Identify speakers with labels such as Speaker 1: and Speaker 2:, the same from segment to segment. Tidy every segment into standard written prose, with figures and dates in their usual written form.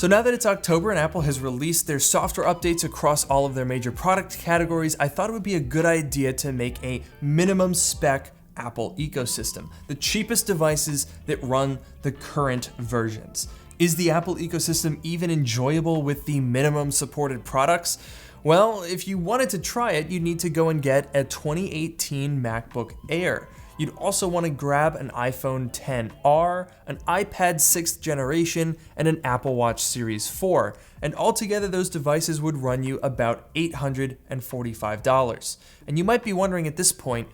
Speaker 1: So now that it's October and Apple has released their software updates across all of their major product categories, I thought it would be a good idea to make a minimum spec Apple ecosystem, the cheapest devices that run the current versions. Is the Apple ecosystem even enjoyable with the minimum supported products? Well, if you wanted to try it, you'd need to go and get a 2018 MacBook Air. You'd also want to grab an iPhone XR, an iPad 6th generation, and an Apple Watch Series 4. And altogether, those devices would run you about $845. And you might be wondering at this point,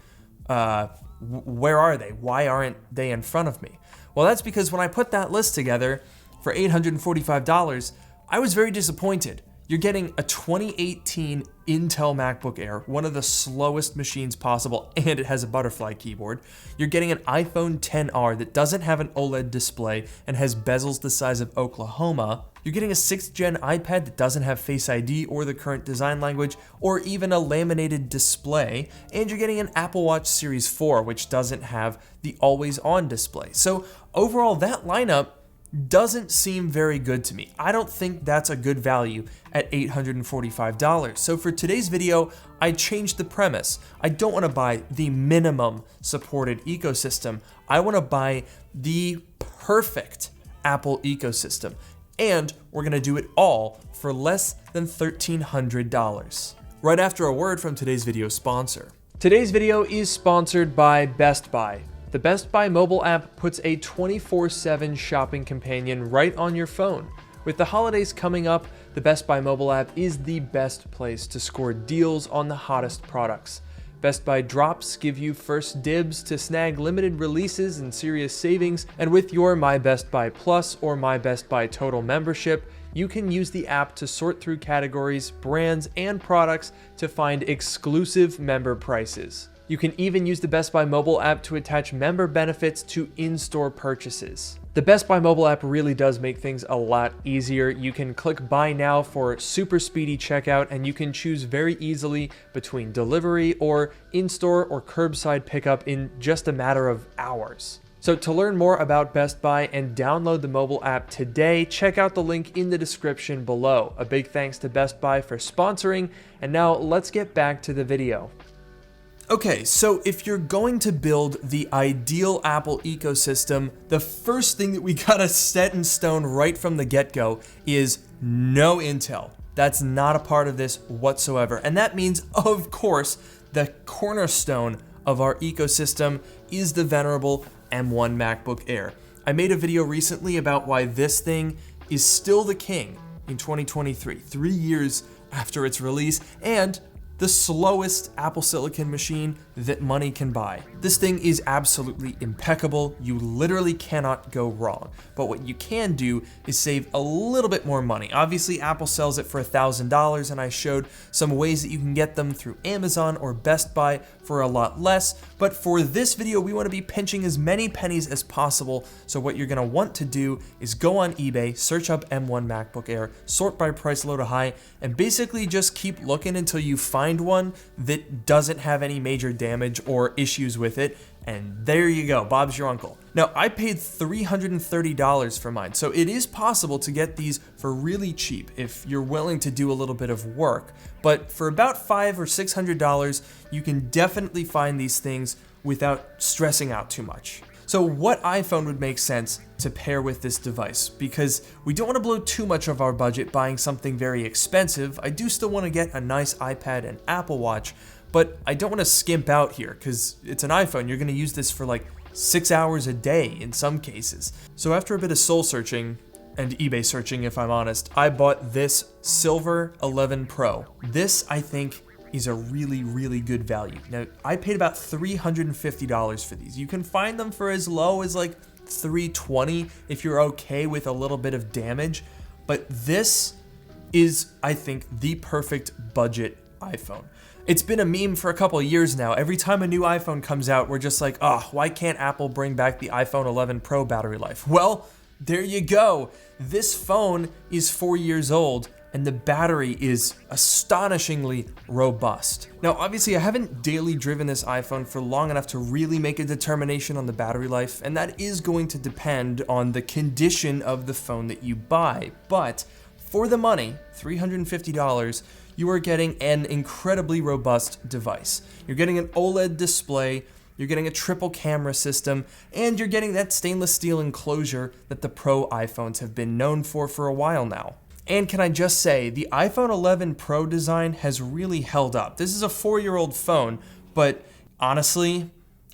Speaker 1: where are they? Why aren't they in front of me? Well, that's because when I put that list together for $845, I was very disappointed. You're getting a 2018 Intel MacBook Air, one of the slowest machines possible, and it has a butterfly keyboard. You're getting an iPhone XR that doesn't have an OLED display and has bezels the size of Oklahoma. You're getting a 6th gen iPad that doesn't have Face ID or the current design language or even a laminated display. And you're getting an Apple Watch Series 4, which doesn't have the always on display. So overall, that lineup doesn't seem very good to me. I don't think that's a good value at $845. So for today's video, I changed the premise. I don't want to buy the minimum supported ecosystem. I want to buy the perfect Apple ecosystem. And we're going to do it all for less than $1,300. Right after a word from today's video sponsor. Today's video is sponsored by Best Buy. The Best Buy mobile app puts a 24/7 shopping companion right on your phone. With the holidays coming up, the Best Buy mobile app is the best place to score deals on the hottest products. Best Buy drops give you first dibs to snag limited releases and serious savings, and with your My Best Buy Plus or My Best Buy Total membership, you can use the app to sort through categories, brands, and products to find exclusive member prices. You can even use the Best Buy mobile app to attach member benefits to in-store purchases. The Best Buy mobile app really does make things a lot easier. You can click Buy Now for super speedy checkout, and you can choose very easily between delivery or in-store or curbside pickup in just a matter of hours. So to learn more about Best Buy and download the mobile app today, check out the link in the description below. A big thanks to Best Buy for sponsoring, and now let's get back to the video. Okay, so if you're going to build the ideal Apple ecosystem, the first thing that we gotta set in stone right from the get-go is no Intel. That's not a part of this whatsoever. And that means, of course, the cornerstone of our ecosystem is the venerable M1 MacBook Air. I made a video recently about why this thing is still the king in 2023, 3 years after its release, and the slowest Apple Silicon machine that money can buy. This thing is absolutely impeccable. You literally cannot go wrong. But what you can do is save a little bit more money. Obviously, Apple sells it for $1,000, and I showed some ways that you can get them through Amazon or Best Buy for a lot less. But for this video, we want to be pinching as many pennies as possible. So what you're going to want to do is go on eBay, search up M1 MacBook Air, sort by price low to high, and basically just keep looking until you find one that doesn't have any major damage or issues with it, and there you go, Bob's your uncle. Now, I paid $330 for mine, so it is possible to get these for really cheap if you're willing to do a little bit of work, but for about $500 or $600, you can definitely find these things without stressing out too much. So what iPhone would make sense to pair with this device? Because we don't want to blow too much of our budget buying something very expensive. I do still want to get a nice iPad and Apple Watch, but I don't want to skimp out here because it's an iPhone. You're going to use this for like 6 hours a day in some cases. So after a bit of soul searching, and eBay searching if I'm honest, I bought this Silver 11 Pro. This, I think, is a really, really good value. Now, I paid about $350 for these. You can find them for as low as like $320 if you're okay with a little bit of damage, but this is, I think, the perfect budget iPhone. It's been a meme for a couple of years now. Every time a new iPhone comes out, we're just like, oh, why can't Apple bring back the iPhone 11 Pro battery life? Well, there you go. This phone is 4 years old. and the battery is astonishingly robust. Now, obviously, I haven't daily driven this iPhone for long enough to really make a determination on the battery life, and that is going to depend on the condition of the phone that you buy. But for the money, $350, you are getting an incredibly robust device. You're getting an OLED display, you're getting a triple camera system, and you're getting that stainless steel enclosure that the Pro iPhones have been known for a while now. And can I just say, the iPhone 11 Pro design has really held up. This is a 4-year-old phone, but honestly,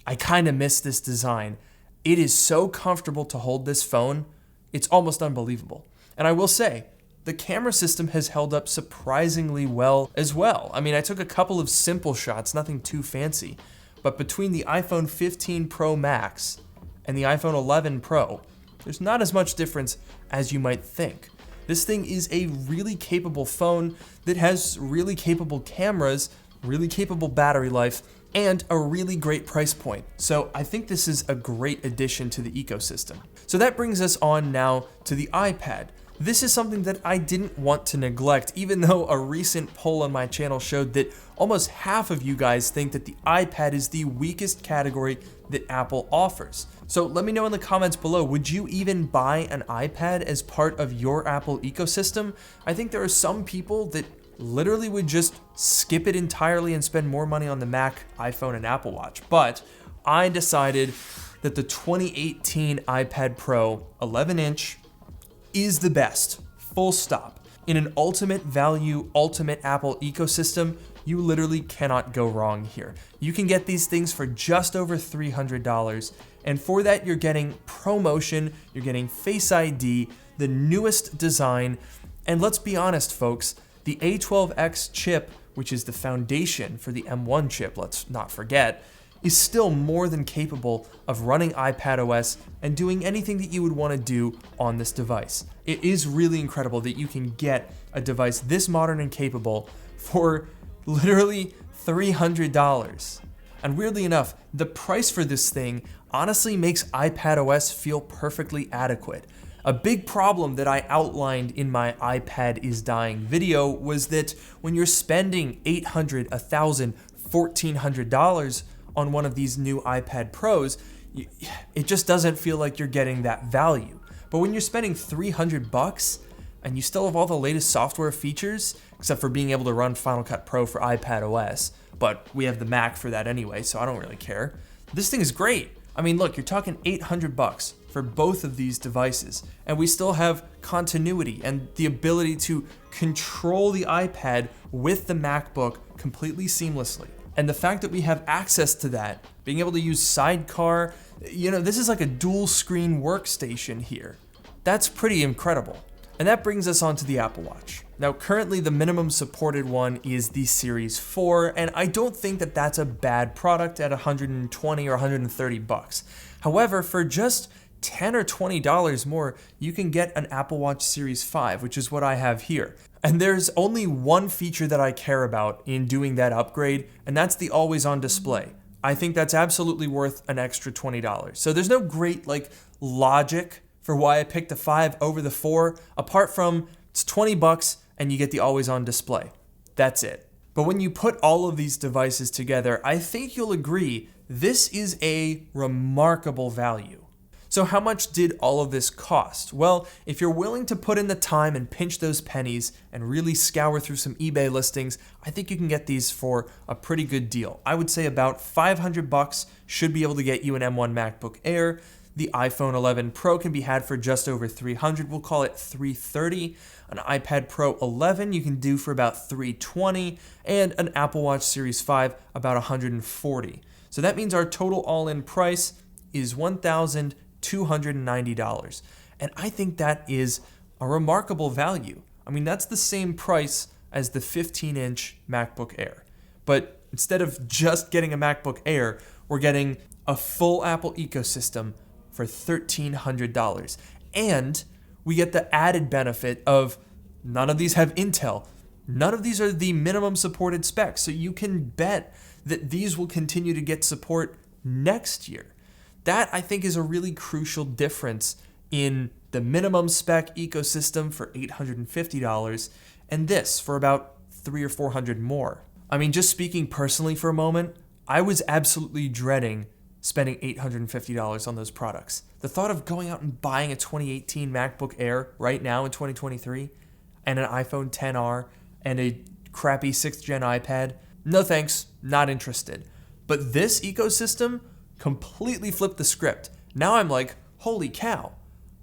Speaker 1: I kind of miss this design. It is so comfortable to hold this phone, it's almost unbelievable. And I will say, the camera system has held up surprisingly well as well. I mean, I took a couple of simple shots, nothing too fancy, but between the iPhone 15 Pro Max and the iPhone 11 Pro, there's not as much difference as you might think. This thing is a really capable phone that has really capable cameras, really capable battery life, and a really great price point. So I think this is a great addition to the ecosystem. So that brings us on now to the iPad. This is something that I didn't want to neglect, even though a recent poll on my channel showed that almost half of you guys think that the iPad is the weakest category that Apple offers. So let me know in the comments below, would you even buy an iPad as part of your Apple ecosystem? I think there are some people that literally would just skip it entirely and spend more money on the Mac, iPhone, and Apple Watch. But I decided that the 2018 iPad Pro 11-inch is the best, full stop. In an ultimate value, ultimate Apple ecosystem, you literally cannot go wrong here. You can get these things for just over $300, and for that you're getting ProMotion, you're getting Face ID, the newest design, and let's be honest folks, the A12X chip, which is the foundation for the M1 chip, let's not forget, is still more than capable of running iPadOS and doing anything that you would want to do on this device. It is really incredible that you can get a device this modern and capable for literally $300. And weirdly enough, the price for this thing honestly makes iPadOS feel perfectly adequate. A big problem that I outlined in my iPad is dying video was that when you're spending $800, $1,000, $1,400 on one of these new iPad Pros, it just doesn't feel like you're getting that value. But when you're spending $300 and you still have all the latest software features, except for being able to run Final Cut Pro for iPadOS, but we have the Mac for that anyway, so I don't really care. This thing is great. I mean, look, you're talking $800 for both of these devices, and we still have continuity and the ability to control the iPad with the MacBook completely seamlessly. And the fact that we have access to that, being able to use Sidecar, this is like a dual screen workstation here. That's pretty incredible. And that brings us on to the Apple Watch. Now, currently the minimum supported one is the Series 4, and I don't think that that's a bad product at $120 or $130. However, for just $10 or $20 more, you can get an Apple Watch Series 5, which is what I have here. And there's only one feature that I care about in doing that upgrade, and that's the always-on display. I think that's absolutely worth an extra $20. So there's no great logic for why I picked the 5 over the 4, apart from it's $20 and you get the always-on display. That's it. But when you put all of these devices together, I think you'll agree this is a remarkable value. So how much did all of this cost? Well, if you're willing to put in the time and pinch those pennies and really scour through some eBay listings, I think you can get these for a pretty good deal. I would say about $500 should be able to get you an M1 MacBook Air. The iPhone 11 Pro can be had for just over $300. We'll call it $330. An iPad Pro 11 you can do for about $320, and an Apple Watch Series 5 about $140. So that means our total all-in price is $1,290. And I think that is a remarkable value. I mean, that's the same price as the 15-inch MacBook Air. But instead of just getting a MacBook Air, we're getting a full Apple ecosystem for $1,300. And we get the added benefit of none of these have Intel. None of these are the minimum supported specs. So you can bet that these will continue to get support next year. That, I think, is a really crucial difference in the minimum spec ecosystem for $850, and this for about $300 or $400 more. I mean, just speaking personally for a moment, I was absolutely dreading spending $850 on those products. The thought of going out and buying a 2018 MacBook Air right now in 2023 and an iPhone XR and a crappy 6th gen iPad, no thanks, not interested. But this ecosystem completely flipped the script. Now I'm like, holy cow,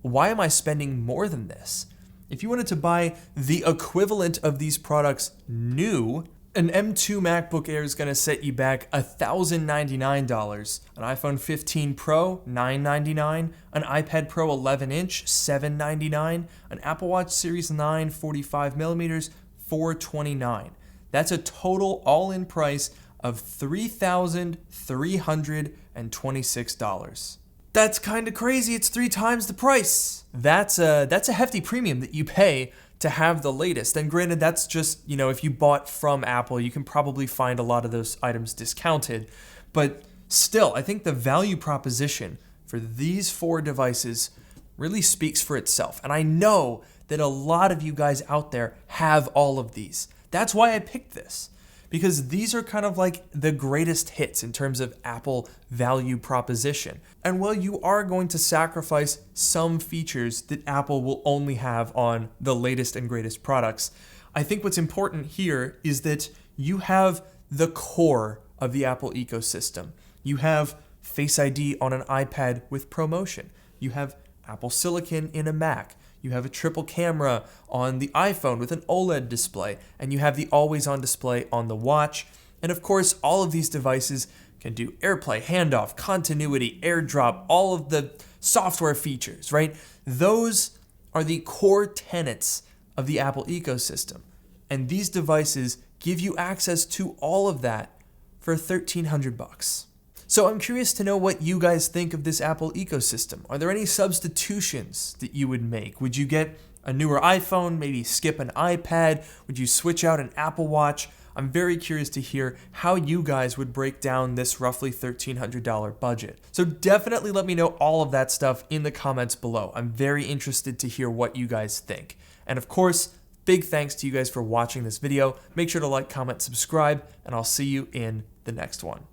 Speaker 1: why am I spending more than this? If you wanted to buy the equivalent of these products new, an M2 MacBook Air is going to set you back $1,099, an iPhone 15 Pro, $999, an iPad Pro 11-inch, $799, an Apple Watch Series 9 45mm, $429. That's a total all-in price of $3,326. That's kind of crazy. It's 3 times the price. That's a hefty premium that you pay to have the latest. And granted, that's just, if you bought from Apple, you can probably find a lot of those items discounted. But still, I think the value proposition for these 4 devices really speaks for itself. And I know that a lot of you guys out there have all of these. That's why I picked this, because these are kind of like the greatest hits in terms of Apple value proposition. And while you are going to sacrifice some features that Apple will only have on the latest and greatest products, I think what's important here is that you have the core of the Apple ecosystem. You have Face ID on an iPad with ProMotion. You have Apple Silicon in a Mac. You have a triple camera on the iPhone with an OLED display, and you have the always-on display on the watch. And of course, all of these devices can do AirPlay, handoff, continuity, AirDrop, all of the software features, right? Those are the core tenets of the Apple ecosystem. And these devices give you access to all of that for $1,300. So I'm curious to know what you guys think of this Apple ecosystem. Are there any substitutions that you would make? Would you get a newer iPhone, maybe skip an iPad? Would you switch out an Apple Watch? I'm very curious to hear how you guys would break down this roughly $1,300 budget. So definitely let me know all of that stuff in the comments below. I'm very interested to hear what you guys think. And of course, big thanks to you guys for watching this video. Make sure to like, comment, subscribe, and I'll see you in the next one.